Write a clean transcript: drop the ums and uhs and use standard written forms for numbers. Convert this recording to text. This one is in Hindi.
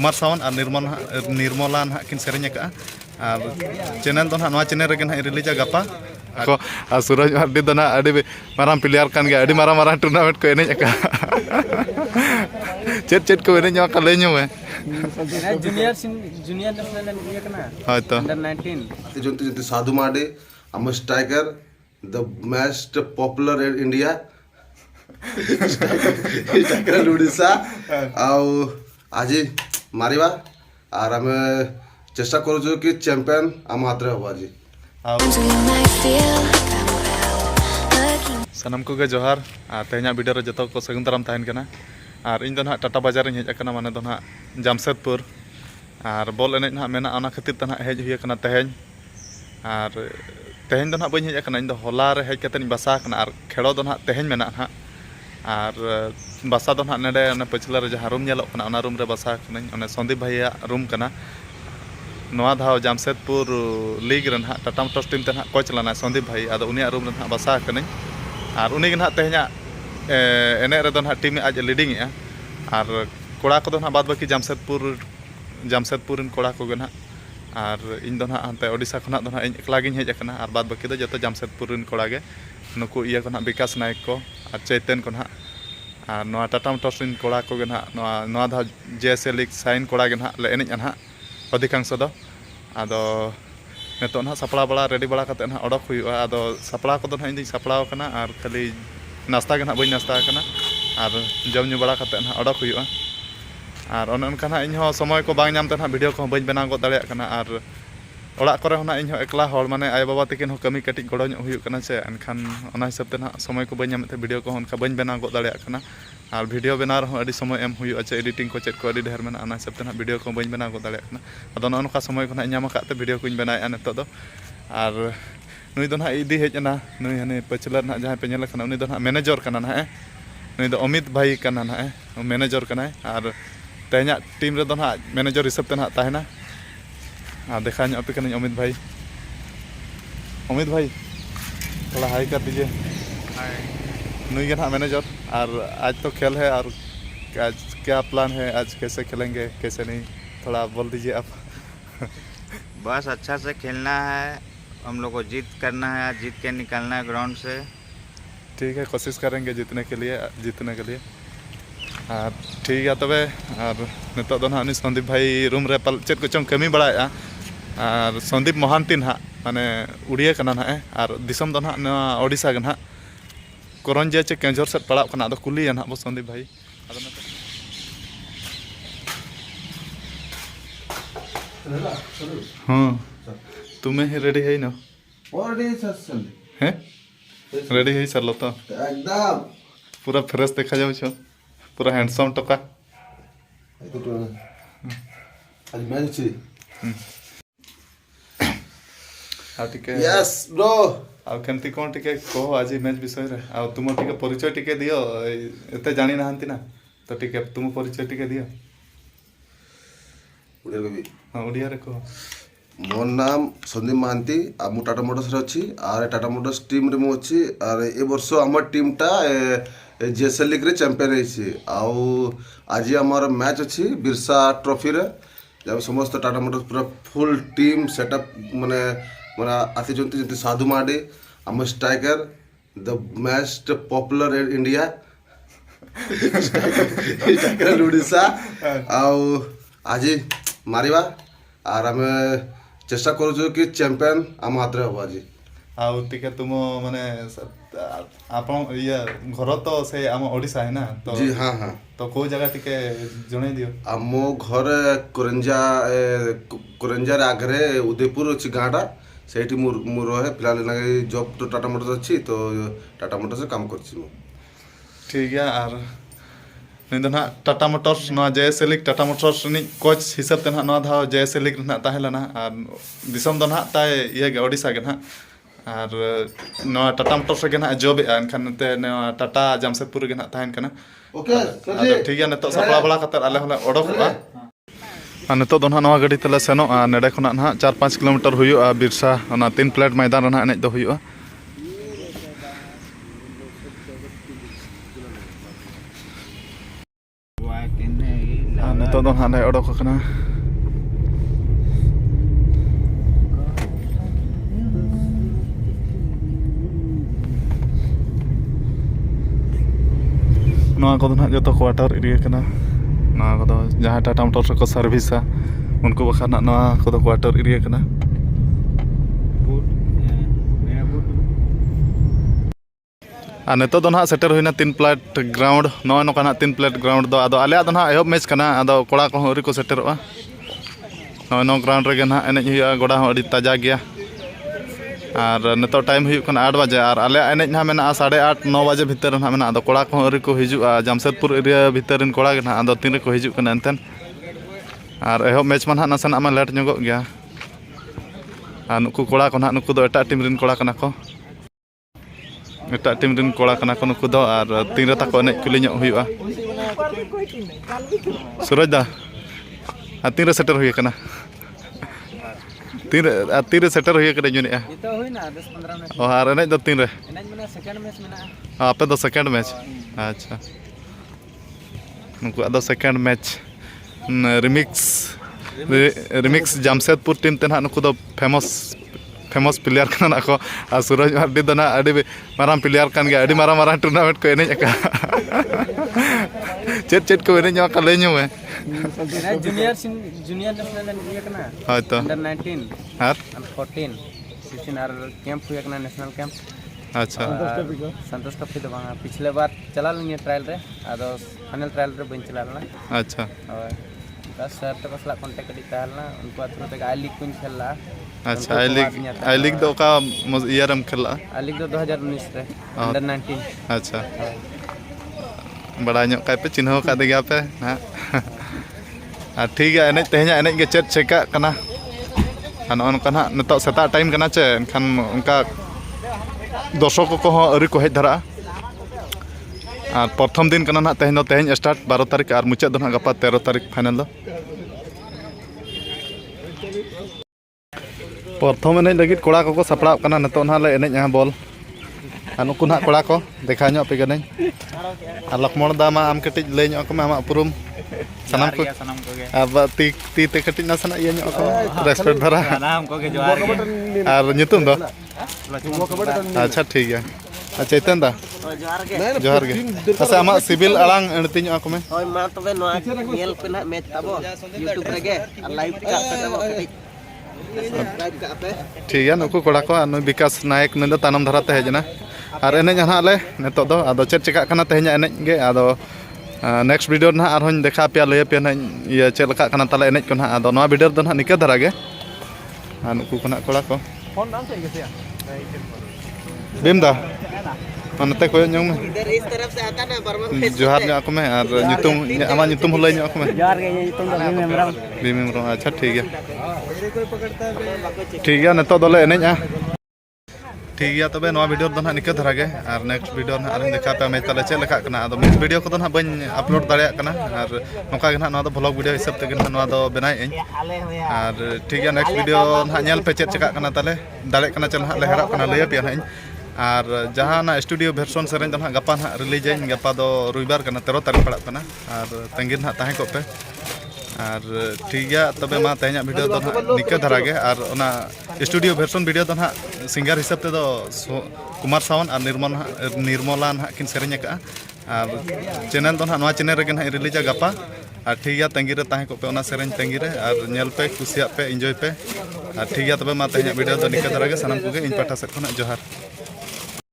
कुमार सावन और निर्मला ना किन सेरेंगे का और चैनल तो ना चैनल रे ना रिलीज गपा को सूरज मार्डी तो ना अभी माराम प्लेयर कान गया अभी माराम टूर्नामेंट को एने का चेट को एने का ले में जूनियर नेशनल ये करना हां तो अंडर 19 जो साधु Mardi I'm a striker, the most popular in India. striker Odisha. ଆଉ ଆଜି ମାରିବା ଆର ଆମେ ଚେଷ୍ଟା କରୁଛୁ କି ଚମ୍ପିୟନ ଆମ ହାତରେ ହବ ଆଜି। सनम को जोहार तेहना वीडियो रे जतो को सगुन दाराम तहन कना और इन दो ना टाटा बाजार हेज कना माने दो ना जामशेदपुर और बॉल एने ना मेना ओना खातिर तना हेज हुई कना तेहन और तेहन दो ना बइन हेज कना इन दो होला रे हेज कतन बसा कना और खेड़ो दो ना तेहन मेना ना और बसा दो ना नेडे ओना पछला रे जहां रूम नेलो कना ओना रूम रे बसा कना ओने संदीप भैया रूम कना नवा धाव जामशेदपुर लीग रे ना टाटा मोटर्स टीम ते ना कोच लाना संदीप भाई आदो उनिया रूम रे ना बसा कना और उनी ना तेहना एने रे दो ना टीम आज लीडिंग और कोड़ा को दो ना बाद बाकी जामशेदपुर कोड़ा को ना और इन दो ना हानते ओडिशा खना दो ना इन एकला गिन हेज कना और बाद बाकी दो जतो जामशेदपुर कोड़ा गे नुकु इया को ना विकास नायक को और चैतन को ना और नवा टाटा मोटर्स कोड़ा को ना नवा धा जेएसए लीग साइन कोड़ा गे ना ले एनेज ना अधिकांश दो आदो नेतो ना सपड़ा बड़ा रेडी बड़ा कते ना ओडक हुई आदो सपड़ा को दो ना इन सपड़ा कना और खाली नाश्ता के ना बई नाश्ता कना और जम न्यू बड़ा कते ना ओडक हुई और उनका ना इन समय को बांग नामते ना वीडियो को बई बनाव गो दाड़े कना और ओड़ा करे ना इन एकला हर माने आय बाबा तकिन हो कमी कटिक गड़ो ᱧᱚᱜ हुई कना से एनखान ओना हिसाब ते ना समय को बई नामते वीडियो को उनका बई बनाव गो दाड़े कना और वीडियो बनाव रहो अडी समय एम हुई अच्छा एडिटिंग को चेक को अडी ढेर मेना ओना हिसाब ते ना वीडियो को बई बनाव गो दाड़े कना अदो नोनका समय को ना ᱧᱟᱢ काते वीडियो को बनाया नेतो दो और नुई दो ना इदी हेज ना नुई हने पचलर ना जहां पे नेल कना उनी दो ना मैनेजर कना ना नुई दो अमित भाई कना ना मैनेजर कना और तेहना टीम रे दो ना मैनेजर हिसाब ते ना ताहेना और देखा पे कना अमित भाई थोड़ा हाई कर दीजिए नुई के ना मैनेजर और आज तो खेल है और आज क्या प्लान है आज कैसे खेलेंगे कैसे नहीं थोड़ा बोल दीजिए आप बस अच्छा से खेलना है हम लोग को जीत करना है जीत के निकलना है ग्राउंड से ठीक है कोशिश करेंगे जीतने के लिए ठीक है तबे और नितो दो ना संदीप भाई रूम रे पल चेत को चंग कमी बड़ाया और संदीप मोहांती ना माने उड़िया कना ना और दिसम दो ना ओडिशा के ना करंजे चे केंजोर से पड़ा कना दो कुली ना बो संदीप भाई हाँ तुम्हें ही रेडी है ना हैं रेडी है सर लो तो एकदम पूरा फ्रेश देखा जाऊ छो पूरा हैंडसम टका आज मैच छी आ टिके यस ब्रो आ केमती कोन टिके को आज मैच विषय रे आ तुम टिके परिचय टिके दियो एते जानि नाहंती ना तो टिके तुम परिचय टिके दियो उड़िया कवि हां उड़िया रे को मोर नाम संदीप महांती आ मु टाटा मोटर्स रे अछि और टाटा मोटर्स टीम रे मु अछि और ए वर्ष हमर टीम टा जेएसएल लीग रे चैंपियन रही आउ आज हमार मैच अच्छी बिरसा ट्रॉफी रे जब समस्त टाटा मोटर्स पूरा फुल टीम सेटअप माने माने आसी जंती साधु Mardi I'm a striker, the most popular in India. striker Odisha ଆଉ ଆଜି ମାରିବା और ଆମେ ଚେଷ୍ଟା କରୁଛୁ କି ଚମ୍ପିୟନ ଆମ ହାତରେ ହବ ଆଜି ଆଉ ଟିକେ तुम माने आपण ये घर तो से आम ओडिशा है ना तो जी हाँ हाँ तो को जगह टिके जणे दियो आम घर कोरंजा आगे उदयपुर अच्छी गाँटा से रहे फिलहाल जॉब तो टाटा मोटर्स अच्छी तो टाटा मोटर्स से काम कर ठीक है और नहीं तो ना टाटा मोटर्स ना JSA league Tata Motors coach हिसाब ते ना धा जेएसए लीग ना ताहेला और दिसम दो ना ताय ये ओडिशा के ना और टाटा मोटर्स के ना जॉब एनखान टाटा जामशेदपुर के ना ताहेन कना ओके ठीक है नितो सपड़ा बड़ा कतर आले होला ओडोकआ नितो दो ना नवा गाड़ी तले सेनो नेडे खना ना 4-5 किलोमीटर हुयो बिरसा ना 3 प्लेट मैदान ना एनेज दो हुयो नितो ᱫᱚ ᱦᱟᱸᱜ ᱞᱮ ᱚᱰᱚᱠ ᱟᱠᱟᱱᱟ ᱱᱚᱣᱟ ᱠᱚᱫᱚ ᱦᱟᱸᱜ ᱡᱚᱛᱚ ᱠᱳᱣᱟᱴᱟᱨ ᱮᱨᱤᱭᱟ ᱠᱟᱱᱟ ᱱᱚᱣᱟ ᱠᱚᱫᱚ ᱡᱟᱦᱟᱸ ᱴᱟᱴᱟ ᱢᱳᱴᱚᱨᱥ ᱨᱮᱠᱚ ᱥᱟᱨᱵᱷᱤᱥᱟ उनको बखा नवा को क्वार्टर एरिया करना और नितो दो ना सेटर हुई 3 प्लेट ग्राउंड नौ नौका 3 प्लेट ग्राउंड दो आदो आले आदो ना एहब मैच करना आदो कोड़ा को हरी को सेटरोआ नौ ग्राउंड रे ना एनेज हुआ गोड़ा हो ताजा गया और नितो टाइम हुई 8 बजे और आले एनेज ना मेना 8:30 9 बजे भीतर ना मेना आदो कोड़ा को हरी को हिजुआ जमशेदपुर एरिया भीतर कोड़ा के ना आदो 3 को हिजु कना एनतन और एहब मैच में नासेना में लेट नगो गया और नुकु कोड़ा को नुकु दो एटा टीम रिन कोड़ा कना को एटा टीम रिन कोड़ा कना को नुकु दो और 3 रे ताको एनेज कुली ᱧᱚᱜ हुआ सूरज दा 3 रे सेटर हुई कना 3 रे सेटर हुई कना जुनिया itu huina 10-15 मैच और एनेज दो 3 रे एनेज मने सेकंड मैच मेना आपे दो सेकंड मैच अच्छा नुकु दो second match remix Jamshedpur team ते ना नुकु दो फेमस प्लेयर कना को और सूरज मार्डी दो ना अड़ी माराम प्लेयर कान गया अड़ी माराम टूर्नामेंट को एनेज का चेट को एनेज का ले न्यू है जूनियर नेशनल एरिया करना हां तो अंडर 19 और 14 16 और कैंप हुआ करना नेशनल कैंप अच्छा संतोष ट्रॉफी तो बांगा पिछले बार चला लिए ट्रायल रे आदो फाइनल ट्रायल रे बन चला ना अच्छा और बस सर तो कसला कांटेक्ट करी तालना उनको थ्रू तक आई लीग कुन खेलला अच्छा आई लीग दो का ईयरम खेला आई लीग दो 2019 रे अंडर 19 अच्छा बड़ा ᱧᱚᱜ काय पे चिन्ह का दे गया पे हां ठीक है एनेज तेहኛ एनेज के चेट चेका कना अन अनका ना नितो सेता टाइम कना चे एनखान उनका दर्शक को अरी को हेज धरा और प्रथम दिन कना ना तेहñ दो तेहñ स्टार्ट 12 तारीख और मुचाद दो ना गपा 13 तारीख फाइनल दो प्रथम एनेज लगित कोड़ा को सपड़ा कना नितो ना ले एनेज यहाँ बॉल और नुकु ना कोड़ा को देखा ᱧᱚᱜ पे गने और लक्ष्मण दा मा आम कटिज ले ᱧᱚᱜ को मा पुरुम सनम को अब ती ते कटिज ना सना ये ᱧᱚᱜ को रेस्पेक्ट धरा नाम को के जोहार और ᱧᱩᱛᱩᱢ दो अच्छा ठीक है अच्छा चैतन दा जोहार के अच्छा आमा सिविल अड़ांग एणती ᱧᱚᱜ को में होय मा तबे नोआ नेल पे ना मैच ताबो यूट्यूब रे गे लाइव का ताबो कटिज लाइव का पे ठीक है नुकु कोड़ा को नु विकास नायक नंद तानम धराते हेजना और एनेज ना ले नितो दो आदो चेट चेका कना तेहኛ एनेज गे आदो नेक्स्ट वीडियो ना और हों देखा पे लय पे ना ये चेक लका कना ताले एनेज को ना आदो नवा वीडियो दो ना निका धरा गे नुकु को ना कोड़ा को फोन नाम से कैसे बीम दा मनते को ᱧᱚᱜ में इधर इस तरफ से आता ना बर्मा जोहार ᱧᱚᱜ को में और ᱧᱩᱛᱩम आमा ᱧᱩᱛᱩम हो लय ᱧᱚᱜ को में जोहार के ये तुम तो मेमरा बीम अच्छा ठीक है ठीक है नितो दोले एनेज ठीक है तबे नवा वीडियो दो ना निका धरा गे और नेक्स्ट वीडियो ना आरो देखा पे मैं तले चेक लका कना आदो नेक्स्ट वीडियो को दो ना बन अपलोड दाड़े कना और नोका गे ना नवा दो ब्लॉग वीडियो हिसाब ते गे ना नवा दो बनाए इन और ठीक है नेक्स्ट वीडियो ना नेल पे चेक चेका कना तले दाड़े कना चल ना ले हरा कना ले पे ना और जहाँ ना स्टूडियो वर्सन सेरें दो ना गपा ना रिलीज इन गपा दो रविवार कना 13 तारीख पड़ा कना और तंगिर ना ताहे को पे और ठीक है तबे मा तेहኛ वीडियो दो ना निका धरा गे और ना स्टूडियो वर्सन वीडियो दो ना सिंगर हिसाब ते दो कुमार सावन और निर्मला ना किन सेरें का और चैनल दो ना नवा चैनल रे ना रिलीज गपा और ठीक है तंगी रे ताहे को पे ओना सेरें तंगी रे और नेल पे कुसिया पे एंजॉय पे और ठीक है तबे मा तेहኛ वीडियो दो निका धरा गे सनम को गे इन पाठा से खना जोहार